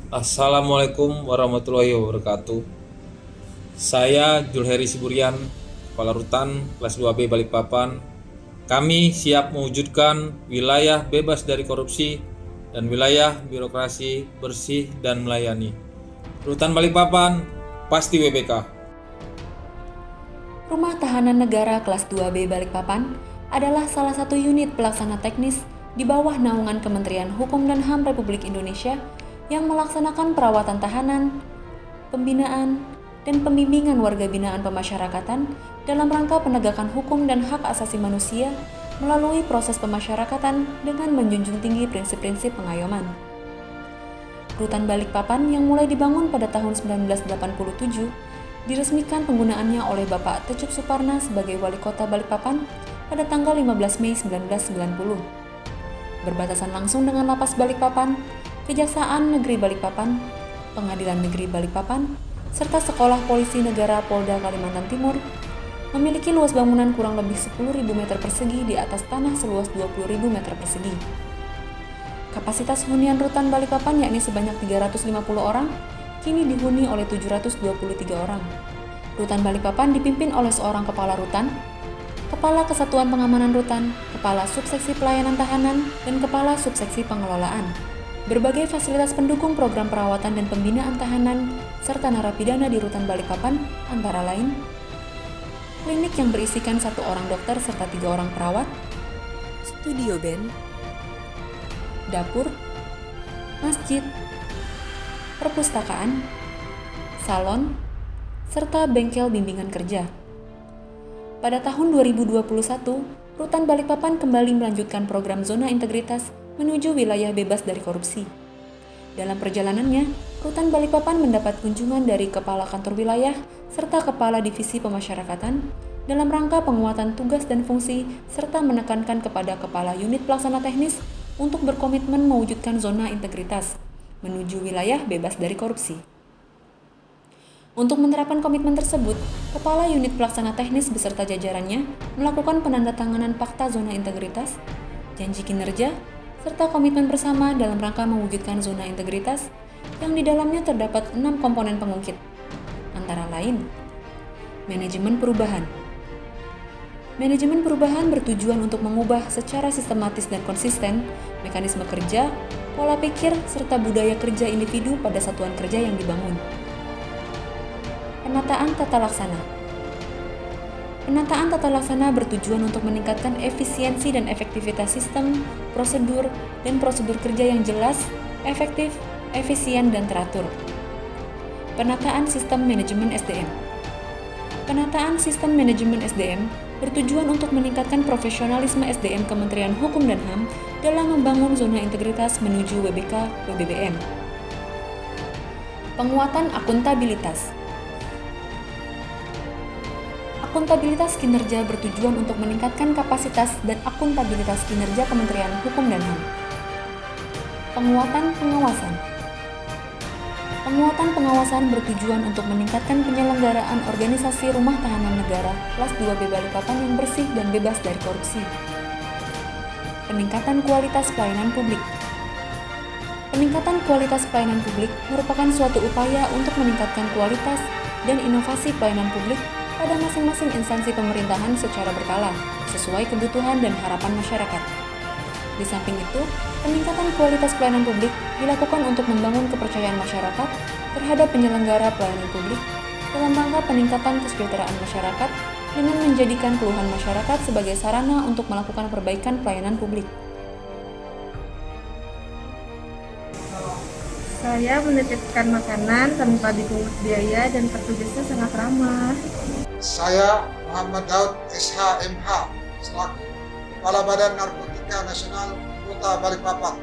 Assalamualaikum warahmatullahi wabarakatuh. Saya Julheri Siburian, Kepala Rutan kelas 2B Balikpapan. Kami siap mewujudkan wilayah bebas dari korupsi dan wilayah birokrasi bersih dan melayani. Rutan Balikpapan pasti WBK. Rumah Tahanan Negara kelas 2B Balikpapan adalah salah satu unit pelaksana teknis di bawah naungan Kementerian Hukum dan HAM Republik Indonesia yang melaksanakan perawatan tahanan, pembinaan, dan pembimbingan warga binaan pemasyarakatan dalam rangka penegakan hukum dan hak asasi manusia melalui proses pemasyarakatan dengan menjunjung tinggi prinsip-prinsip pengayoman. Rutan Balikpapan yang mulai dibangun pada tahun 1987 diresmikan penggunaannya oleh Bapak Tecup Suparna sebagai Wali Kota Balikpapan pada tanggal 15 Mei 1990. Berbatasan langsung dengan Lapas Balikpapan, Kejaksaan Negeri Balikpapan, Pengadilan Negeri Balikpapan, serta Sekolah Polisi Negara Polda Kalimantan Timur, memiliki luas bangunan kurang lebih 10.000 meter persegi di atas tanah seluas 20.000 meter persegi. Kapasitas hunian rutan Balikpapan yakni sebanyak 350 orang, kini dihuni oleh 723 orang. Rutan Balikpapan dipimpin oleh seorang kepala rutan, kepala kesatuan pengamanan rutan, kepala subseksi pelayanan tahanan, dan kepala subseksi pengelolaan. Berbagai fasilitas pendukung program perawatan dan pembinaan tahanan serta narapidana di rutan Balikpapan antara lain klinik yang berisikan 1 orang dokter serta 3 orang perawat, studio band, dapur, masjid, perpustakaan, salon, serta bengkel bimbingan kerja. Pada tahun 2021, Rutan Balikpapan kembali melanjutkan program zona integritas menuju wilayah bebas dari korupsi. Dalam perjalanannya, Rutan Balikpapan mendapat kunjungan dari Kepala Kantor Wilayah serta Kepala Divisi Pemasyarakatan dalam rangka penguatan tugas dan fungsi serta menekankan kepada Kepala Unit Pelaksana Teknis untuk berkomitmen mewujudkan zona integritas menuju wilayah bebas dari korupsi. Untuk menerapkan komitmen tersebut, Kepala Unit Pelaksana Teknis beserta jajarannya melakukan penandatanganan Fakta Zona Integritas, janji kinerja, serta komitmen bersama dalam rangka mewujudkan zona integritas yang di dalamnya terdapat 6 komponen pengungkit, antara lain manajemen perubahan. Manajemen perubahan bertujuan untuk mengubah secara sistematis dan konsisten mekanisme kerja, pola pikir, serta budaya kerja individu pada satuan kerja yang dibangun. Penataan tata laksana. Penataan tata laksana bertujuan untuk meningkatkan efisiensi dan efektivitas sistem, prosedur, dan prosedur kerja yang jelas, efektif, efisien, dan teratur. Penataan sistem manajemen SDM. Penataan sistem manajemen SDM bertujuan untuk meningkatkan profesionalisme SDM Kementerian Hukum dan HAM dalam membangun zona integritas menuju WBK/WBBM. Penguatan akuntabilitas. Akuntabilitas kinerja bertujuan untuk meningkatkan kapasitas dan akuntabilitas kinerja Kementerian Hukum dan HAM. Penguatan pengawasan. Penguatan pengawasan bertujuan untuk meningkatkan penyelenggaraan organisasi Rumah Tahanan Negara kelas 2B Balikpapan yang bersih dan bebas dari korupsi. Peningkatan kualitas pelayanan publik. Peningkatan kualitas pelayanan publik merupakan suatu upaya untuk meningkatkan kualitas dan inovasi pelayanan publik pada masing-masing instansi pemerintahan secara berkala, sesuai kebutuhan dan harapan masyarakat. Di samping itu, peningkatan kualitas pelayanan publik dilakukan untuk membangun kepercayaan masyarakat terhadap penyelenggara pelayanan publik dalam rangka peningkatan kesejahteraan masyarakat dengan menjadikan keluhan masyarakat sebagai sarana untuk melakukan perbaikan pelayanan publik. Saya menitipkan makanan tanpa dipungut biaya dan petugasnya sangat ramah. Saya Muhammad Daud SHMH selaku Kepala Badan Narkotika Nasional Kota Balikpapan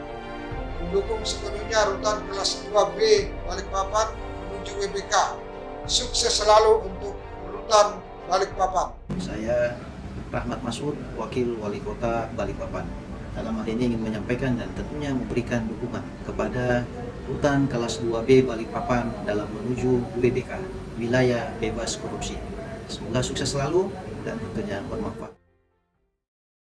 mendukung sepenuhnya Rutan kelas 2B Balikpapan menuju WBK. Sukses selalu untuk Rutan Balikpapan. Saya Rahmat Masud, Wakil Wali Kota Balikpapan. Dalam hal ini ingin menyampaikan dan tentunya memberikan dukungan kepada Rutan kelas 2B Balikpapan dalam menuju WBK, wilayah bebas korupsi. Semoga sukses selalu dan tentunya bermanfaat.